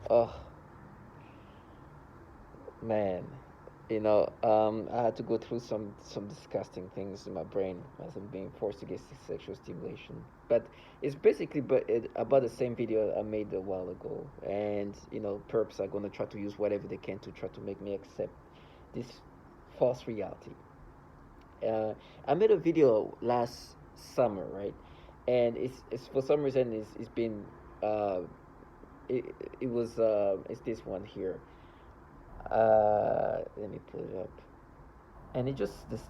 Oh man, I had to go through some disgusting things in my brain as I'm being forced to get sexual stimulation. But it's basically about the same video I made a while ago, and perps are gonna try to use whatever they can to try to make me accept this false reality. uh, I made a video last summer, right? And it's for some reason it's been uh, it, it was it's this one here. Let me pull it up. And it just this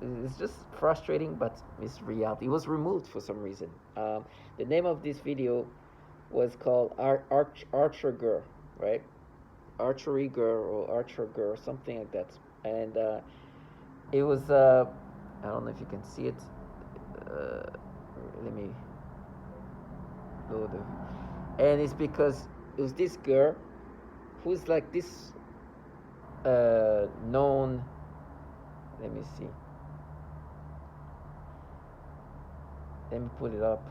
it's just frustrating, but it's reality. It was removed for some reason. The name of this video was called Archer Girl, right? Archery Girl or Archer Girl, something like that. And it was I don't know if you can see it. Uh, Let me load it. And it's because it was this girl who's like this known. Let me see. Let me pull it up.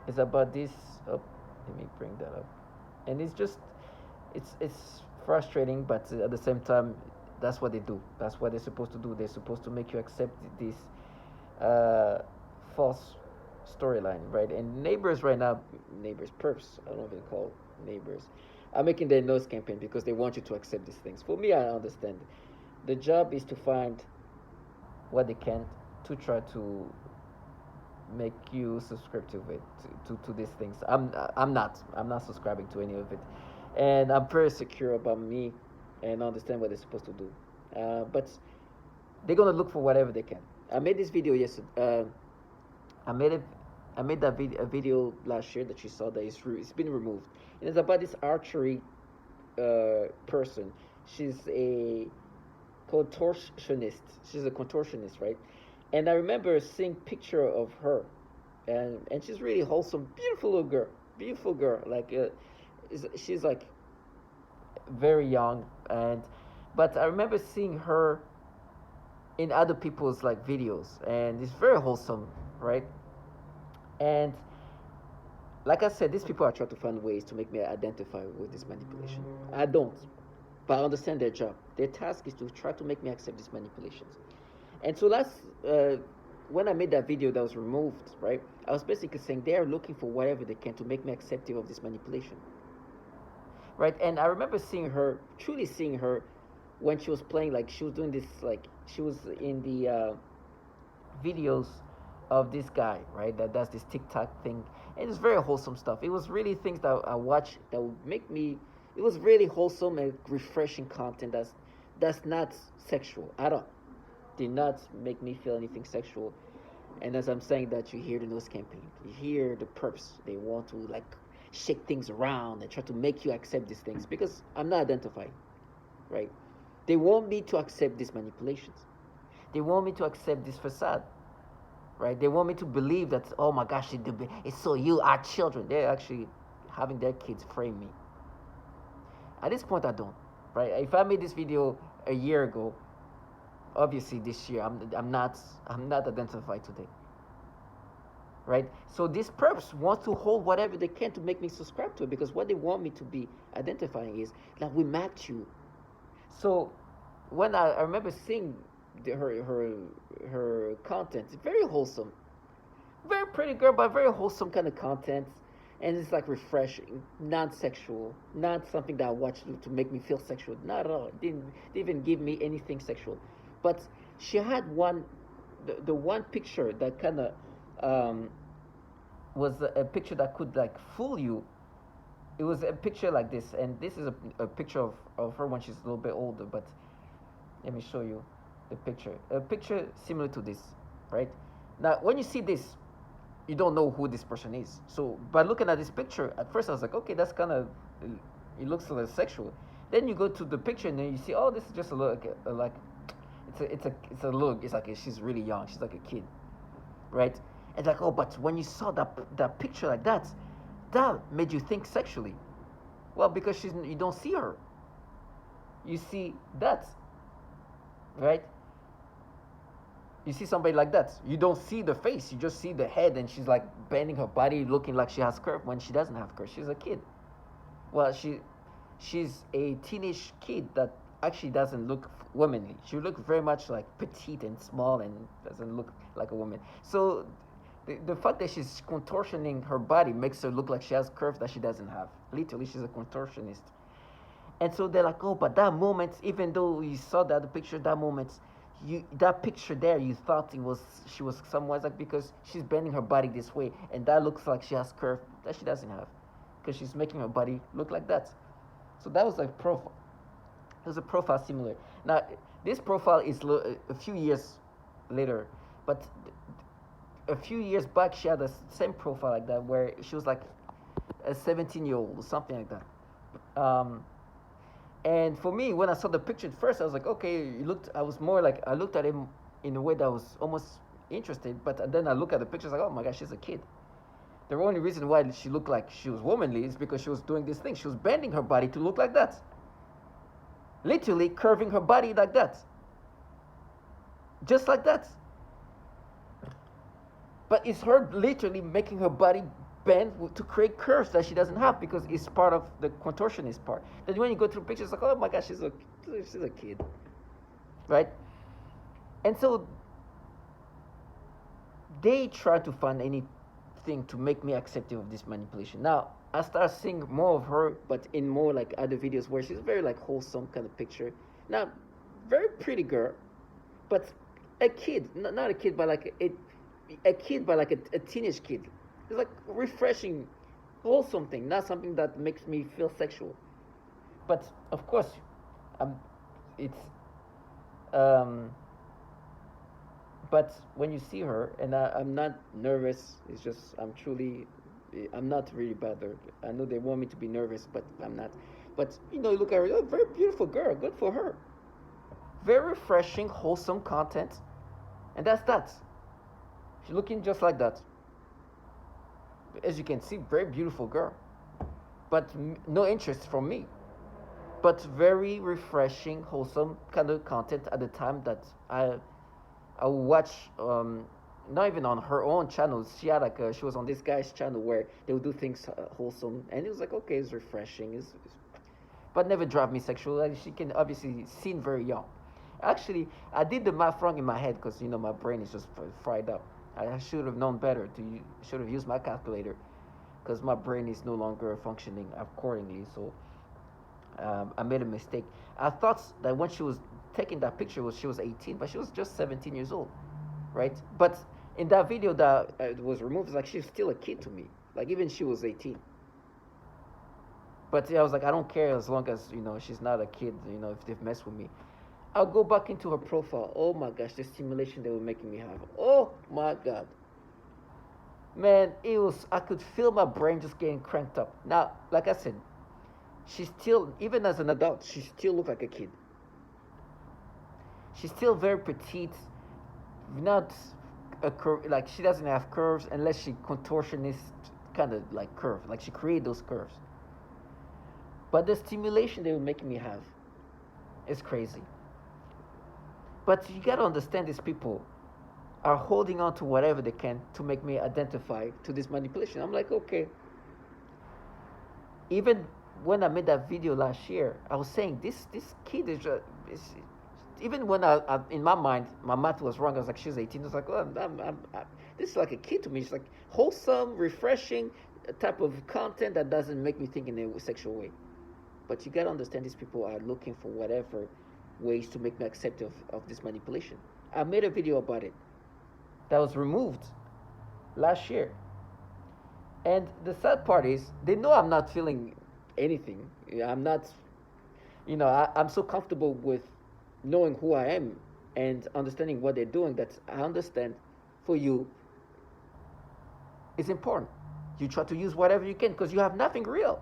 It's about this. Oh, let me bring that up. And it's just, it's frustrating, but at the same time, that's what they do. That's what they're supposed to do. They're supposed to make you accept this uh, false storyline, right? And neighbors right now, neighbors, perps, I don't know if they call neighbors, are making their nose campaign because they want you to accept these things. For me, I understand. The job is to find what they can to try to make you subscribe to it, to these things. I'm not subscribing to any of it, and I'm very secure about me and understand what they're supposed to do. But they're gonna look for whatever they can. I made this video yesterday. I made it. I made that a video last year that you saw that it's been removed. And it's about this archery person. She's a contortionist. She's a contortionist, right? And I remember seeing picture of her, and she's really wholesome, beautiful girl. Like she's like very young, and but I remember seeing her in other people's like videos, and it's very wholesome, right? And like I said, these people are trying to find ways to make me identify with this manipulation. I don't, but I understand their job. Their task is to try to make me accept these manipulations. And so when I made that video that was removed, right? I was basically saying they are looking for whatever they can to make me accepting of this manipulation, right? And I remember truly seeing her, when she was playing, like she was doing this, like she was in the videos of this guy, right? That does this TikTok thing, and it's very wholesome stuff. It was really things that I watch that would make me. It was really wholesome and refreshing content. That's not sexual at all. Did not make me feel anything sexual. And as I'm saying that, you hear the nose campaign. You hear the perps. They want to like shake things around and try to make you accept these things because I'm not identifying, right? They want me to accept these manipulations. They want me to accept this facade, right? They want me to believe that, oh my gosh, it's so you, our children. They're actually having their kids frame me. At this point, I don't, right? If I made this video a year ago, obviously this year I'm not identified today, right? So these perps want to hold whatever they can to make me subscribe to it because what they want me to be identifying is that we match you. So when I remember seeing her content, it's very wholesome, very pretty girl, but very wholesome kind of content, and it's like refreshing, non-sexual, not something that I watch to make me feel sexual. Not at all. It didn't even give me anything sexual. But she had the one picture that kind of um, was a picture that could like fool you. It was a picture like this, and this is a picture of her when she's a little bit older. But let me show you the picture. A picture similar to this, right? Now, when you see this, you don't know who this person is. So by looking at this picture, at first I was like, okay, that's kind of, it looks a little sexual. Then you go to the picture and then you see, oh, this is just a look, like, it's a look. It's like she's really young. She's like a kid, right? It's like, oh, but when you saw that picture like that made you think sexually. Well, because you don't see her. You see that, right? You see somebody like that, you don't see the face, you just see the head, and she's like bending her body, looking like she has curve when she doesn't have curve. She's a kid. Well, she's a teenage kid that actually doesn't look womanly. She look very much like petite and small and doesn't look like a woman. So the fact that she's contortioning her body makes her look like she has curves that she doesn't have. Literally, she's a contortionist. And so they're like, oh, but that moment, even though you saw that the picture, that moment, that picture there, you thought it was she was somewhat like because she's bending her body this way, and that looks like she has curve that she doesn't have, because she's making her body look like that. So that was like profile. It was a profile similar. Now this profile is a few years later, but a few years back she had the same profile like that where she was like a 17-year-old or something like that. And for me, when I saw the picture at first, I was like, okay, it looked. I was more like I looked at him in a way that was almost interested. But then I look at the pictures like, oh my gosh, she's a kid. The only reason why she looked like she was womanly is because she was doing this thing. She was bending her body to look like that. Literally curving her body like that. Just like that. But it's her literally making her body bend to create curves that she doesn't have because it's part of the contortionist part. Then when you go through pictures, like, oh my gosh, she's a kid, right? And so they try to find anything to make me accepting of this manipulation. Now I start seeing more of her, but in more like other videos where she's very like wholesome kind of picture. Now, very pretty girl, but a kid, not a kid, but like a kid, but like a teenage kid. It's like refreshing, wholesome thing, not something that makes me feel sexual. But of course, it's um, but when you see her, and I'm not nervous. It's just I'm not really bothered. I know they want me to be nervous, but I'm not. But you know, you look at her, oh, very beautiful girl, good for her. Very refreshing, wholesome content, and that's that. She's looking just like that. As you can see, very beautiful girl, but no interest from me. But very refreshing, wholesome kind of content at the time that I would watch. Not even on her own channel. She had like she was on this guy's channel where they would do things wholesome, and it was like okay, it's refreshing. But never drive me sexual. Like, she can obviously seem very young. Actually, I did the math wrong in my head because you know my brain is just fried up. I should have known better. Should have used my calculator, because my brain is no longer functioning accordingly. So I made a mistake. I thought that when she was taking that picture, she was 18, but she was just 17 years old, right? But in that video that was removed, it's like she's still a kid to me. Like even she was 18. But yeah, I was like, I don't care as long as you know she's not a kid. You know, if they've messed with me. I'll go back into her profile. Oh my gosh, the stimulation they were making me have. Oh my god. Man, it was, I could feel my brain just getting cranked up. Now, like I said, she still, even as an adult, she still looked like a kid. She's still very petite, not a curve, like she doesn't have curves unless she contortionist kind of like curve, like she created those curves. But the stimulation they were making me have is crazy. But you gotta understand these people are holding on to whatever they can to make me identify to this manipulation. I'm like, okay. Even when I made that video last year, I was saying this kid is even when I in my mind my math was wrong. I was like, she's 18. I was like, oh, this is like a kid to me. It's like wholesome, refreshing type of content that doesn't make me think in a sexual way. But you gotta understand these people are looking for whatever ways to make me accept of this manipulation. I made a video about it that was removed last year. And the sad part is they know I'm not feeling anything. I'm not, you know, I'm so comfortable with knowing who I am and understanding what they're doing that I understand for you it's important. You try to use whatever you can because you have nothing real.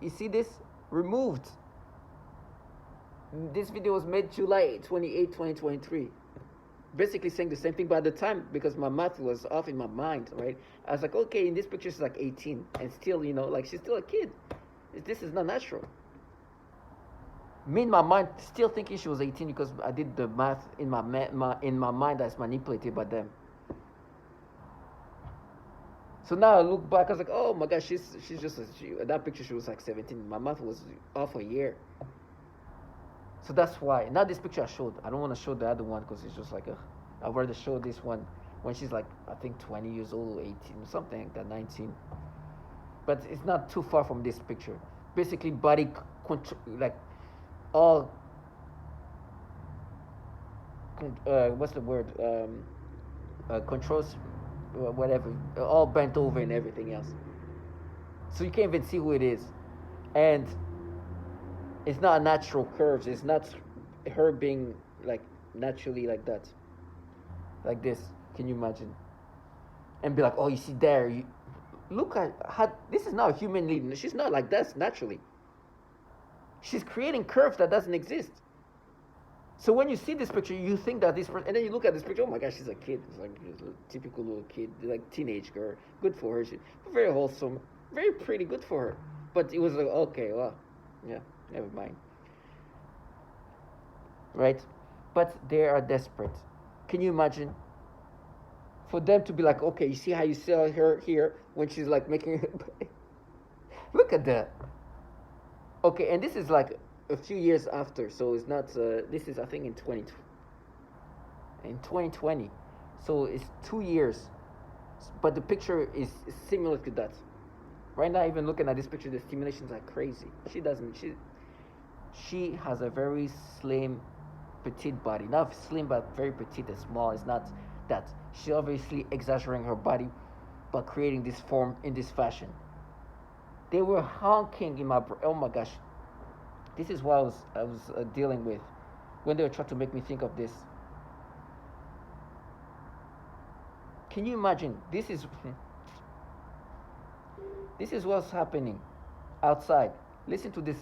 You see this? Removed. This video was made July 28, 2023. Basically saying the same thing, but at the time, because my math was off in my mind, right? I was like, okay, in this picture she's like 18, and still, you know, like she's still a kid. This is not natural. Me in my mind, still thinking she was 18 because I did the math in my mind that's manipulated by them. So now I look back, I was like, oh my gosh, she's just that picture she was like 17. My mouth was off a year. So that's why. Now this picture I showed, I don't want to show the other one because it's just like I'd rather show this one when she's like I think 20 years old, 18, something like that, 19. But it's not too far from this picture. Basically, body like all what's the word? Controls, whatever, all bent over and everything else. So you can't even see who it is, and it's not natural curves. It's not her being like naturally like that, like this. Can you imagine? And be like, oh, you see there, you look at how this is not a human lead. She's not like that naturally. She's creating curves that doesn't exist. So when you see this picture, you think that this person, and then you look at this picture. Oh my gosh, she's a kid. It's like a typical little kid, like teenage girl. Good for her. She's very wholesome, very pretty. Good for her. But it was like, okay, well, yeah, never mind. Right? But they are desperate. Can you imagine? For them to be like, okay, you see how you saw her here when she's like making. Look at that. Okay, and this is like a few years after, so it's not. This is I think in 2020, so it's 2 years, but the picture is similar to that. Right now, even looking at this picture, the stimulations are crazy. She doesn't. She has a very slim, petite body. Not slim, but very petite and small. It's not that. She obviously exaggerating her body, but creating this form in this fashion. They were honking in my. Oh my gosh. This is what I was dealing with when they were trying to make me think of this. Can you imagine? This is what's happening outside. Listen to this.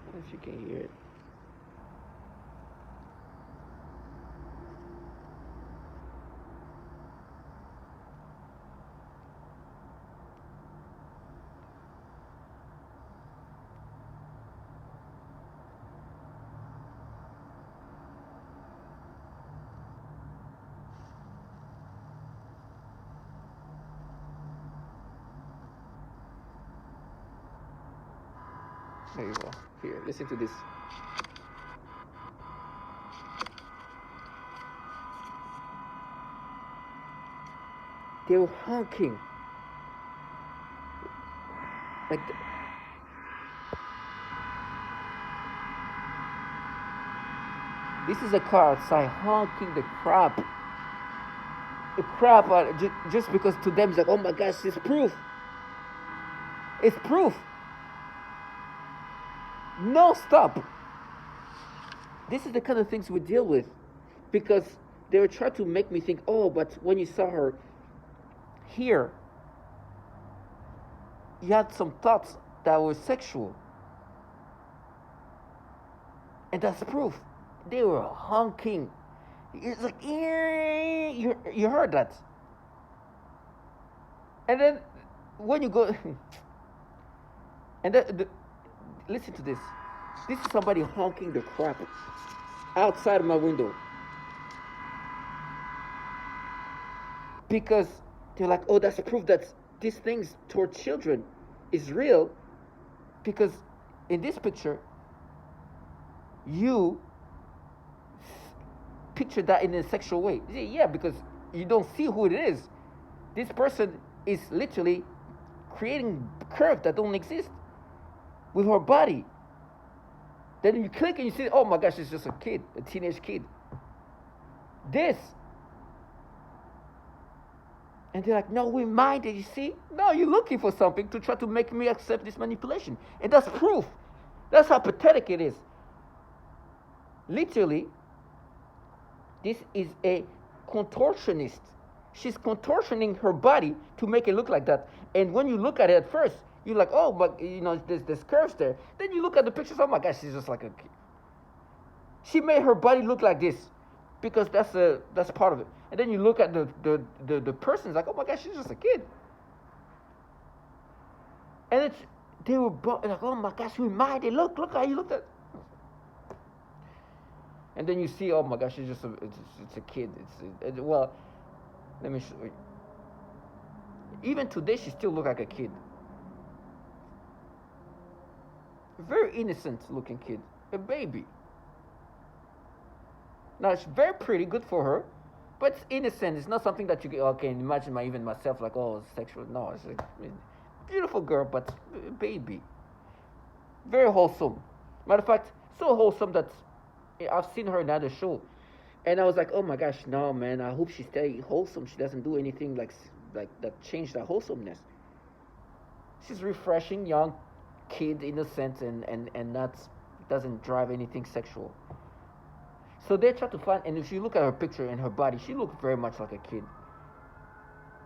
I don't know if you can hear it. There you go. Here, listen to this. They were honking. Like this is a car outside honking the crap. The crap out just because to them it's like, oh my gosh, it's proof. It's proof. No, stop. This is the kind of things we deal with because they were trying to make me think, oh, but when you saw her here, you had some thoughts that were sexual. And that's proof. They were honking. It's like, you heard that. And then when you go, and listen to this. This is somebody honking the crap outside of my window. Because they're like, oh, that's proof that these things toward children is real. Because in this picture, you picture that in a sexual way. Yeah, because you don't see who it is. This person is literally creating curves that don't exist with her body. Then you click and you see, oh my gosh, it's just a kid, a teenage kid. This. And they're like, no, we minded, you see? No, you're looking for something to try to make me accept this manipulation. And that's proof. That's how pathetic it is. Literally, this is a contortionist. She's contortioning her body to make it look like that. And when you look at it at first, you're like, oh, but you know, there's curves there. Then you look at the pictures, oh my gosh, she's just like a kid. She made her body look like this because that's part of it. And then you look at the person, it's like, oh my gosh, she's just a kid. And They were like, oh my gosh, you reminded. Look how you looked at. And then you see, oh my gosh, it's a kid. Well, let me show you. Even today, she still look like a kid. Very innocent looking kid, a baby. Now it's very pretty, good for her, but it's innocent. It's not something that you can imagine even myself like, oh, it's sexual. No, it's a beautiful girl, but a baby. Very wholesome. Matter of fact, so wholesome that I've seen her in another show, and I was like, oh my gosh, no man, I hope she stay wholesome. She doesn't do anything like that change that wholesomeness. She's refreshing, young kid, innocent, and not doesn't drive anything sexual. So they try to find, and if you look at her picture and her body, she looks very much like a kid.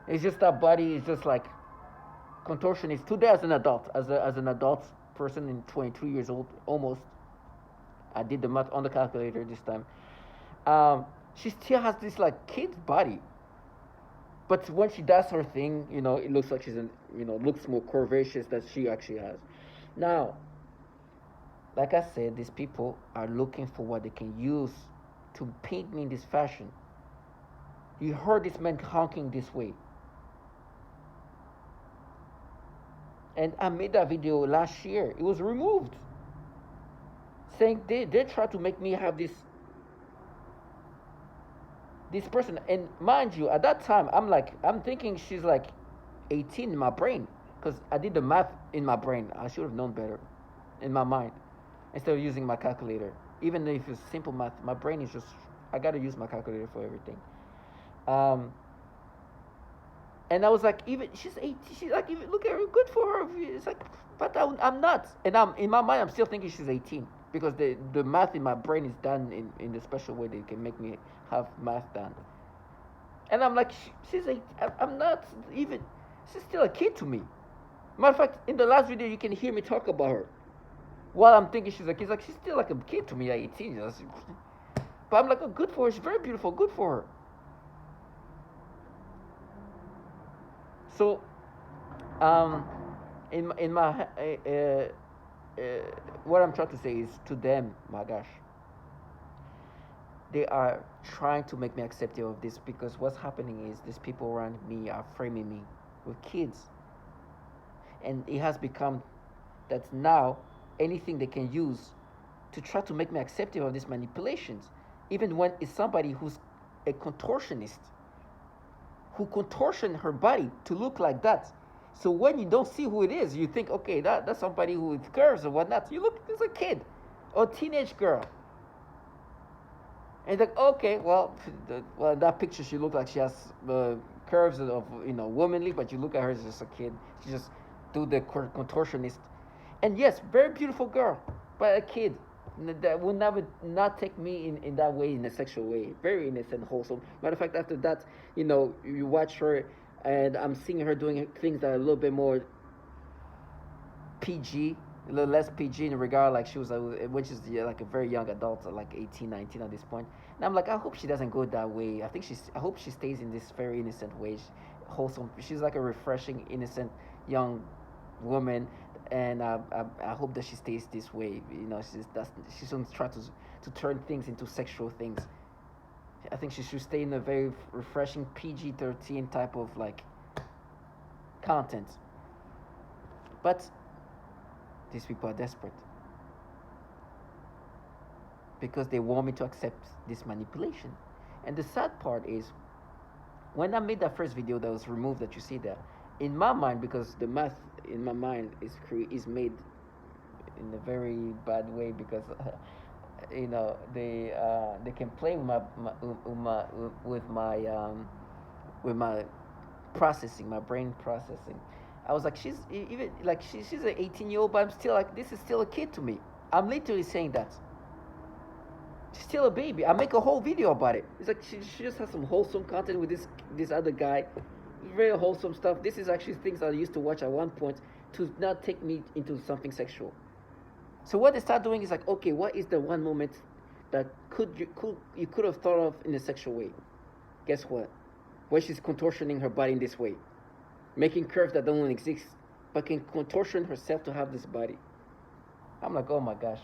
It's just that body is just like contortionist. Today, as an adult, as an adult person in 22 years old, almost, I did the math on the calculator this time. She still has this like kid body, but when she does her thing, it looks like looks more curvaceous than she actually has. Now, like I said, these people are looking for what they can use to paint me in this fashion. You heard this man honking this way. And I made that video last year. It was removed. Saying they try to make me have this person. And mind you, at that time, I'm thinking she's like 18 in my brain. Because I did the math in my brain. I should have known better in my mind. Instead of using my calculator. Even if it's simple math, my brain is just, I gotta use my calculator for everything. And I was like, even she's 18, she's like, even look at her, good for her. It's like, but I'm not. And in my mind, I'm still thinking she's 18 because the math in my brain is done in the special way they can make me have math done. And I'm like, she's 18. I'm not even. She's still a kid to me. Matter of fact, in the last video, you can hear me talk about her. While I'm thinking she's a kid, like she's still like a kid to me at 18. But I'm like, oh, good for her. She's very beautiful. Good for her. So, in my what I'm trying to say is to them, my gosh, they are trying to make me accepting of this because what's happening is these people around me are framing me with kids, and it has become that now anything they can use to try to make me accepting of these manipulations, even when it's somebody who's a contortionist who contortion her body to look like that. So when you don't see who it is, you think, okay, that's somebody who with curves or whatnot. You look, it's a kid or a teenage girl. And like, okay, well, in that picture she looked like she has curves of womanly, but you look at her as just a kid. She just do the contortionist. And yes, very beautiful girl, but a kid. That will never not take me in that way, in a sexual way. Very innocent, wholesome. Matter of fact, after that, you watch her, and I'm seeing her doing things that are a little bit more PG, a little less PG in regard, like she was, when she's like a very young adult, like 18, 19 at this point. And I'm like, I hope she doesn't go that way. I hope she stays in this very innocent way, wholesome. She's like a refreshing, innocent young woman, and I hope that she stays this way. She shouldn't try to turn things into sexual things. I think she should stay in a very refreshing PG-13 type of like content. But these people are desperate because they want me to accept this manipulation. And the sad part is, when I made that first video that was removed that you see there, in my mind, because the math in my mind is made in a very bad way, because they can play with my processing, my brain processing. I was like, she's an 18-year-old, but I'm still like, this is still a kid to me. I'm literally saying that. She's still a baby. I make a whole video about it. It's like she just has some wholesome content with this other guy. Very wholesome stuff. This is actually things I used to watch at one point to not take me into something sexual. So what they start doing is like, okay, what is the one moment that you could have thought of in a sexual way? Guess what? Where she's contortioning her body in this way, making curves that don't exist, but can contortion herself to have this body. I'm like, oh my gosh,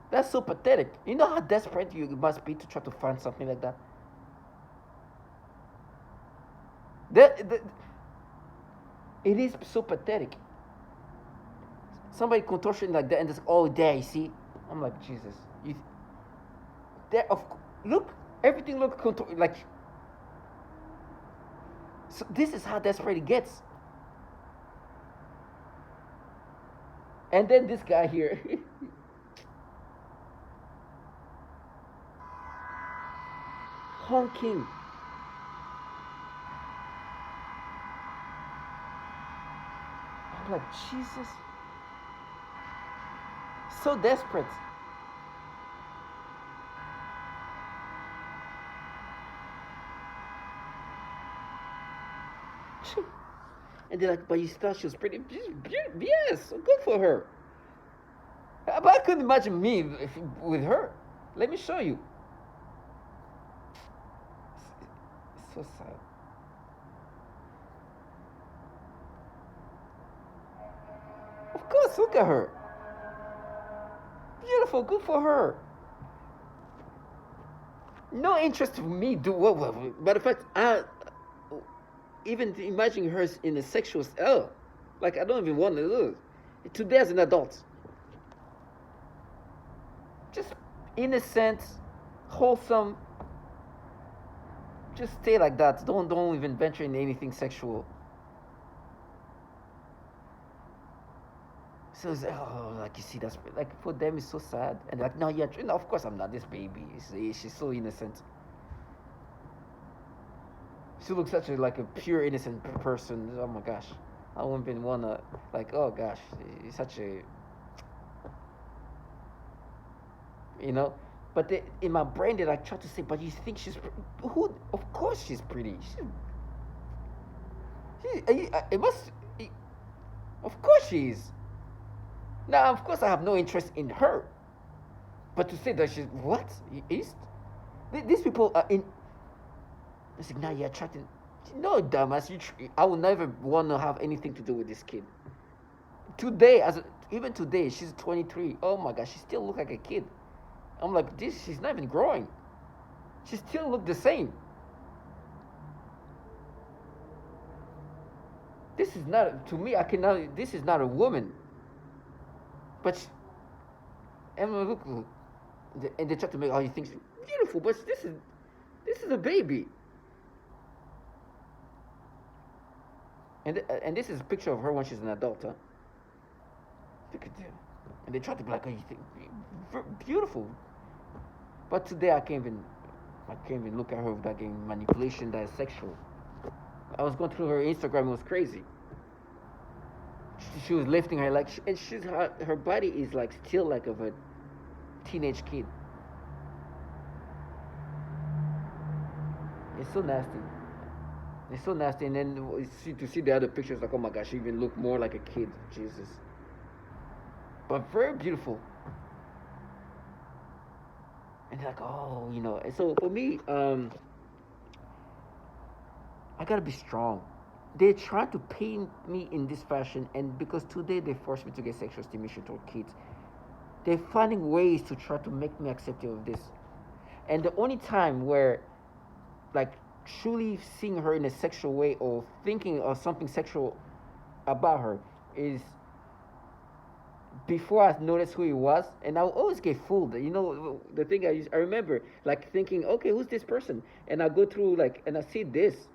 that's so pathetic. You know how desperate you must be to try to find something like that. That it is so pathetic. Somebody contortion like that and it's all there. You see, I'm like, Jesus, you there of look, everything look like. So this is how desperate it gets. And then this guy here, honking. I'm like, Jesus, so desperate. And they're like, but you thought she was pretty. Yes, good for her. But I couldn't imagine me with her. Let me show you. It's so sad. Of course, look at her. Beautiful, good for her. No interest in me. Do what? Matter of fact, I even imagining her in a sexual. Oh, like I don't even want to look. Today as an adult, just innocent, wholesome. Just stay like that. Don't even venture in anything sexual. So it's like you see, that's like for them it's so sad, and they're like, no, yeah, no, of course I'm not this baby. She's so innocent. She looks such a like a pure innocent person. Oh my gosh, I wouldn't even wanna like. Oh gosh, she's such a you know. But in my brain, they like try to say, but you think she's who? Of course she's pretty. It must. Of course she is. Now, of course, I have no interest in her. But to say that she's what is these people are in. It's like now you're attracting. No, dumbass. I will never want to have anything to do with this kid. Today, even today, she's 23. Oh my gosh, she still look like a kid. I'm like this. She's not even growing. She still look the same. This is not to me. I cannot. This is not a woman. But Emma look, and they try to make all you think beautiful, but this is a baby. And this is a picture of her when she's an adult, huh? Look at them. And they try to be like, oh, you think beautiful. But today I can't even look at her without getting manipulation that is sexual. I was going through her Instagram, it was crazy. She was lifting her like, and her body is like still like of a teenage kid. It's so nasty. It's so nasty. And then to see the other pictures, like, oh my gosh, she even looked more like a kid. Jesus. But very beautiful. And they're like, oh, you know. And so for me, I gotta be strong. They try to paint me in this fashion, and because today they force me to get sexual stimulation toward kids, they're finding ways to try to make me accepting of this. And the only time where, like, truly seeing her in a sexual way or thinking of something sexual about her is before I noticed who he was, and I always get fooled. You know, the thing I remember, like, thinking, okay, who's this person? And I go through, like, and I see this.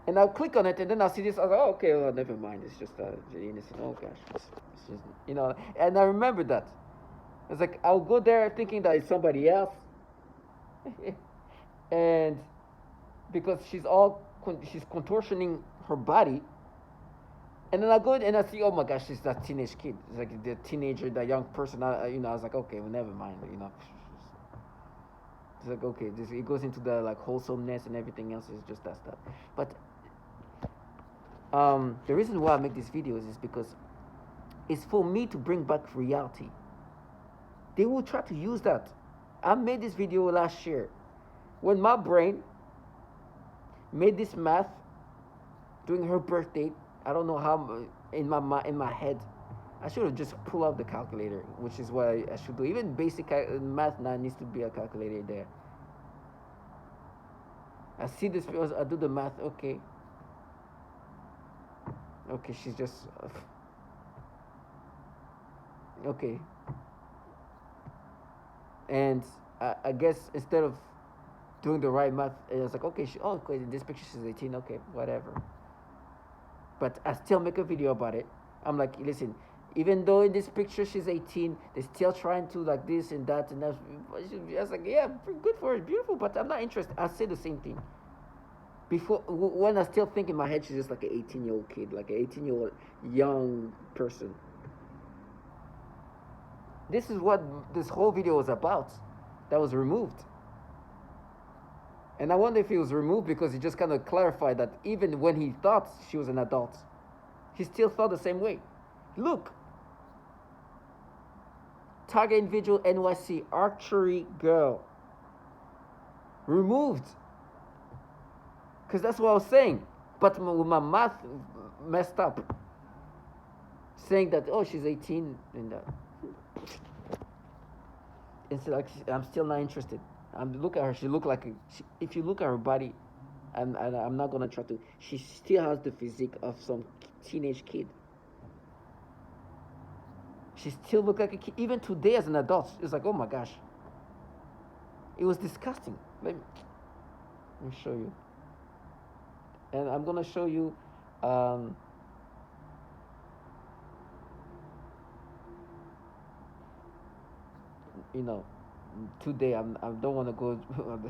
And I'll click on it, and then I'll see this. I was like, oh, okay, well, never mind. It's just innocent. Oh, gosh. It's just, you know. And I remember that. It's like, I'll go there thinking that it's somebody else. And because she's contortioning her body. And then I go and I see, oh, my gosh, she's that teenage kid. It's like the teenager, that young person. I was like, okay, well, never mind, you know. It's like, okay, it goes into the, like, wholesomeness and everything else is just that stuff. But the reason why I make these videos is because it's for me to bring back reality. They will try to use that. I made this video last year when my brain made this math during her birthday I don't know how in my head. I should have just pulled out the calculator, which is what I should do. Even basic math now needs to be a calculator there. I see this, I do the math. Okay, okay, she's just okay. And I guess instead of doing the right math, it was like, okay, okay, in this picture she's 18. Okay, whatever. But I still make a video about it. I'm like, listen, even though in this picture she's 18, they're still trying to like this and that and that. I was like, yeah, good for her, beautiful, but I'm not interested. I say the same thing. Before, when I still think in my head, she's just like an 18-year-old kid, like an 18-year-old young person. This is what this whole video was about. That was removed. And I wonder if it was removed because he just kind of clarified that even when he thought she was an adult, he still thought the same way. Look. Target individual NYC archery girl. Removed. Because that's what I was saying. But with my math messed up. Saying that, oh, she's 18. And it's like, I'm still not interested. Look at her. She look like if you look at her body, I'm not gonna try to. She still has the physique of some teenage kid. She still look like a kid. Even today as an adult, it's like, oh my gosh. It was disgusting. Let me show you. And I'm gonna show you. You know. Today I don't want to go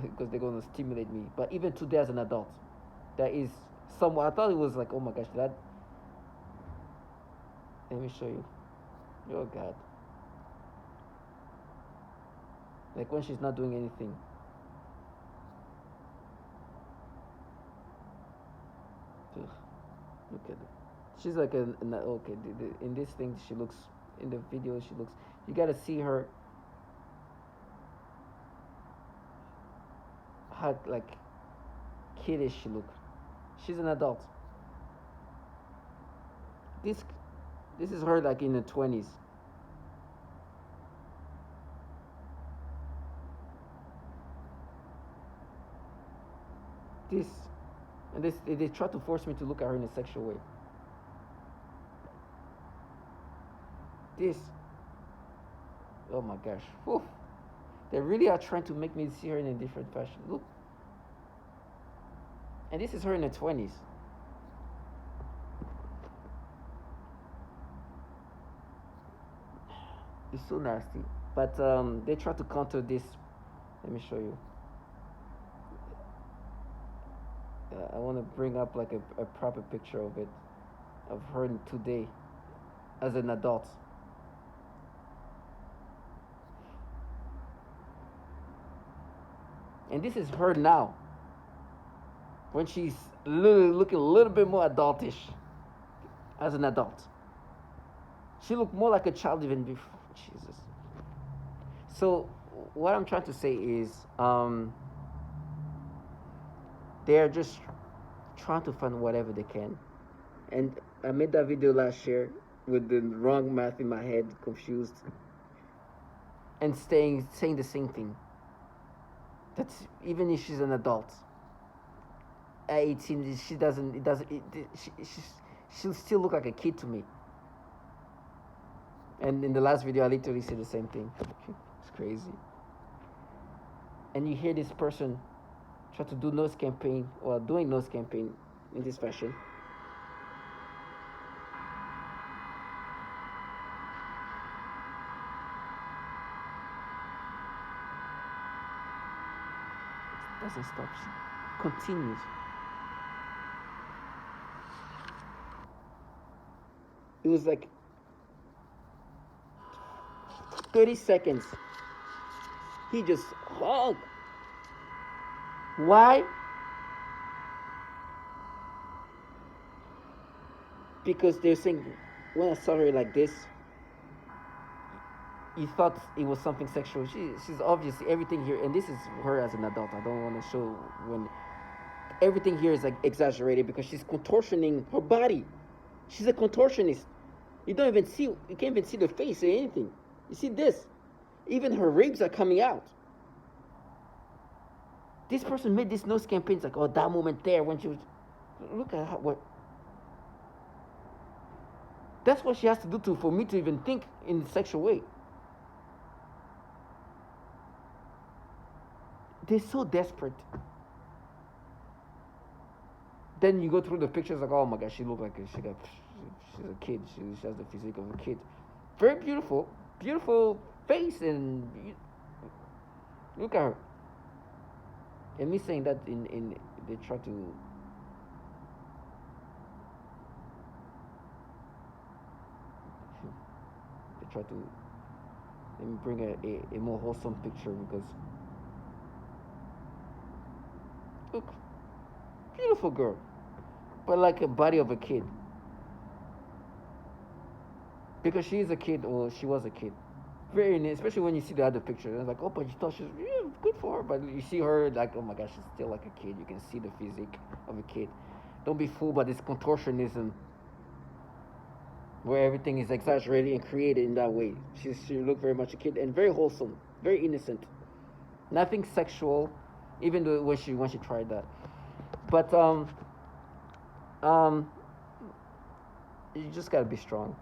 because they're going to stimulate me, but even today as an adult, there is someone. I thought it was like, oh my gosh, that. Let me show you. Oh God. Like when she's not doing anything. Ugh. Look at it. She's like okay. In this thing, she looks. In the video, she looks. You gotta see her. How like kiddish she look. She's an adult. This is her like in the 20s. This and this they try to force me to look at her in a sexual way. This, oh my gosh. Whew. They really are trying to make me see her in a different fashion. Look. And this is her in her 20s. It's so nasty. But they try to counter this. Let me show you. I want to bring up like a proper picture of it. Of her today. As an adult. And this is her now. When she's looking a little bit more adultish. As an adult. She looked more like a child even before. Jesus. So, what I'm trying to say is, they're just trying to find whatever they can. And I made that video last year with the wrong math in my head, confused. And saying the same thing. That even if she's an adult, at 18, she'll still look like a kid to me. And in the last video, I literally said the same thing. It's crazy. And you hear this person try to do nose campaign, or doing nose campaign in this fashion. Doesn't stop. She continues. It was like 30 seconds. He just hugged. Why? Because they're saying, when I saw her like this, you thought it was something sexual. She's obviously everything here, and this is her as an adult. I don't want to show when everything here is like exaggerated because she's contortioning her body. She's a contortionist. You can't even see the face or anything. You see this? Even her ribs are coming out. This person made this nose campaign. It's like, oh, that moment there when she was. Look at what. That's what she has to do for me to even think in a sexual way. They're so desperate. Then you go through the pictures like, oh my gosh, she looked like she's a kid. She has the physique of a kid. Very beautiful, beautiful face, and look at her. And me saying that in they try to. They try to. Let me bring a more wholesome picture because look, beautiful girl, but like a body of a kid. Because she is a kid or she was a kid. Very nice, especially when you see the other picture. It's like, oh, but you thought she was good for her. But you see her like, oh my gosh, she's still like a kid. You can see the physique of a kid. Don't be fooled by this contortionism where everything is exaggerated and created in that way. She looked very much a kid and very wholesome, very innocent. Nothing sexual, even though when she tried that. But you just gotta be strong.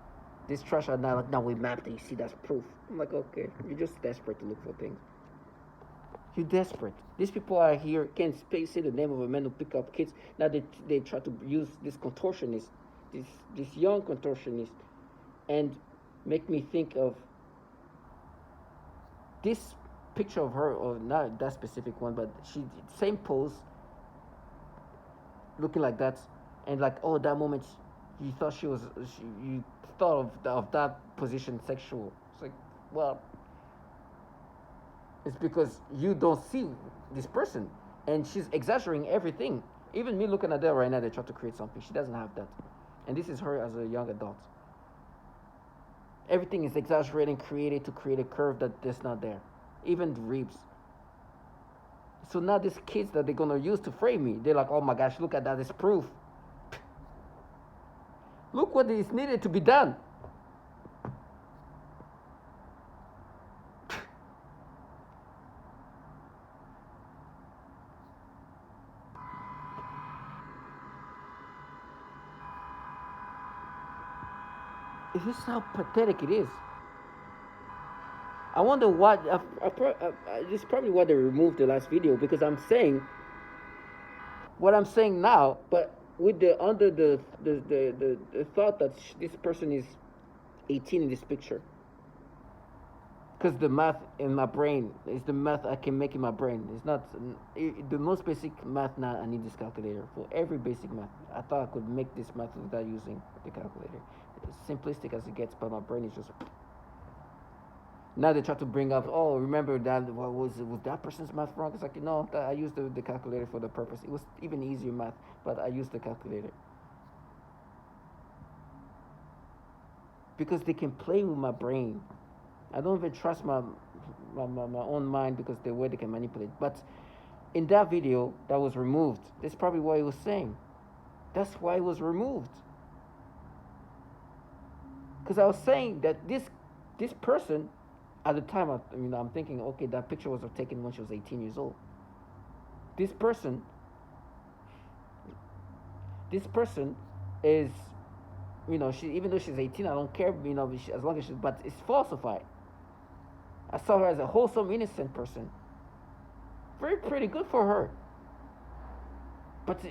This trash are now like, now we mapped it. You see, that's proof. I'm like, okay, you're just desperate to look for things. You're desperate. These people are here can't say the name of a man who pick up kids. Now they try to use this contortionist, this young contortionist, and make me think of this picture of her, or not that specific one, but she same pose, looking like that, and like, oh, that moment you thought you thought of that position sexual. It's like, well, it's because you don't see this person, and she's exaggerating everything. Even me looking at her right now, they try to create something. She doesn't have that, and this is her as a young adult. Everything is exaggerating, created to create a curve that's not there, even the ribs. So now these kids that they're gonna use to frame me, they're like, oh my gosh, look at that, it's proof. Look what is needed to be done. This is how pathetic it is. I wonder what. This is probably why they removed the last video, because I'm saying what I'm saying now, but with the under the thought that this person is 18 in this picture. Because the math in my brain is the math I can make in my brain. It's not the most basic math. Now I need this calculator for every basic math. I thought I could make this math without using the calculator. As simplistic as it gets, but my brain is just. Now they try to bring up, oh, remember that, what was that person's math wrong? It's like, no, I used the calculator for the purpose. It was even easier math, but I used the calculator. Because they can play with my brain. I don't even trust my own mind because the way they can manipulate. But in that video that was removed, that's probably what he was saying. That's why it was removed. Because I was saying that this person, at the time, I'm thinking, okay, that picture was taken when she was 18 years old. This person is, she, even though she's 18, I don't care, as long as but it's falsified. I saw her as a wholesome, innocent person. Very pretty, good for her. But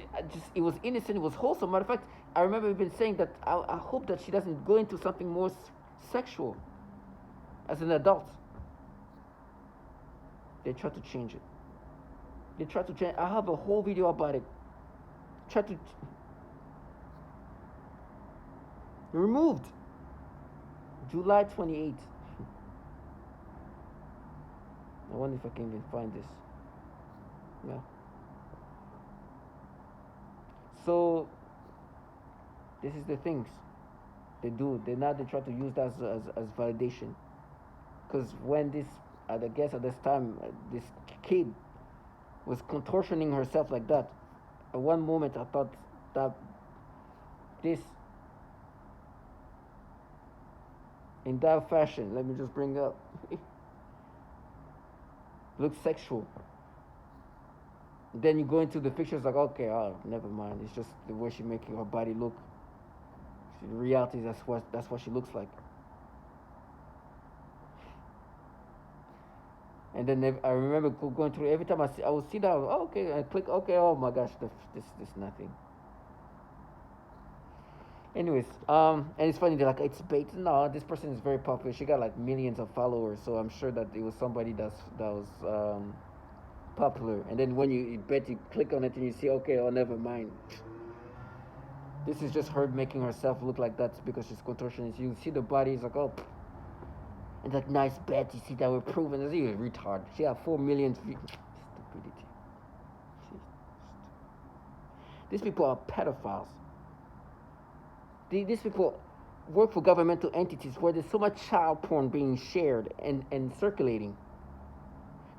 it was innocent, it was wholesome. Matter of fact, I remember even saying that I hope that she doesn't go into something more sexual as an adult. They try to change it. They try to change. I have a whole video about it. Try to removed. July 28th. I wonder if I can even find this. Yeah. So this is the things they do. They try to use that as validation. Because when this, I guess at this time, this kid was contortioning herself like that. At one moment, I thought that this in that fashion. Let me just bring up. Looks sexual. Then you go into the pictures like, okay, oh, never mind. It's just the way she's making her body look. In reality, that's what she looks like. And then I remember going through every time I would see that. Oh, okay, I click. Okay, oh my gosh, this nothing. Anyways, and it's funny. They're like, it's bait. No, this person is very popular. She got like millions of followers, so I'm sure that it was somebody that was popular. And then when you bet you click on it and you see, okay, oh, never mind. This is just her making herself look like that because she's contortionist. You see the body, it's like, oh, and that nice bet. You see that we're proven. It's even retard. She had 4 million views. Stupidity. These people are pedophiles. These people work for governmental entities where there's so much child porn being shared and circulating.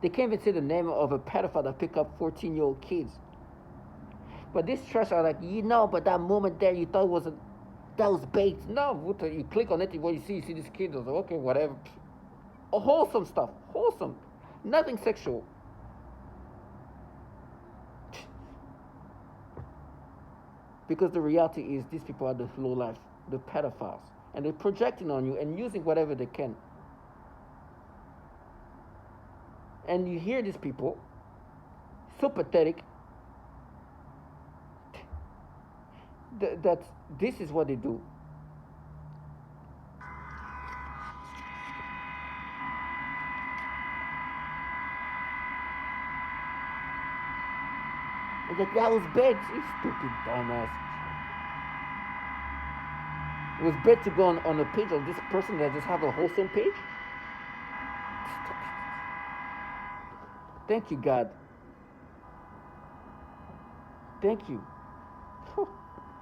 They can't even say the name of a pedophile that pick up 14-year-old kids. But these trash are like, but that moment there you thought that was bait. No, you click on it, what you see this kid, like, okay, whatever. Wholesome stuff. Wholesome. Nothing sexual. Because the reality is these people are the low life, the pedophiles. And they're projecting on you and using whatever they can. And you hear these people, so pathetic, that this is what they do. And that was bad, you stupid dumbass. It was bad to go on a page of this person that just have a wholesome page. Thank you, God. Thank you.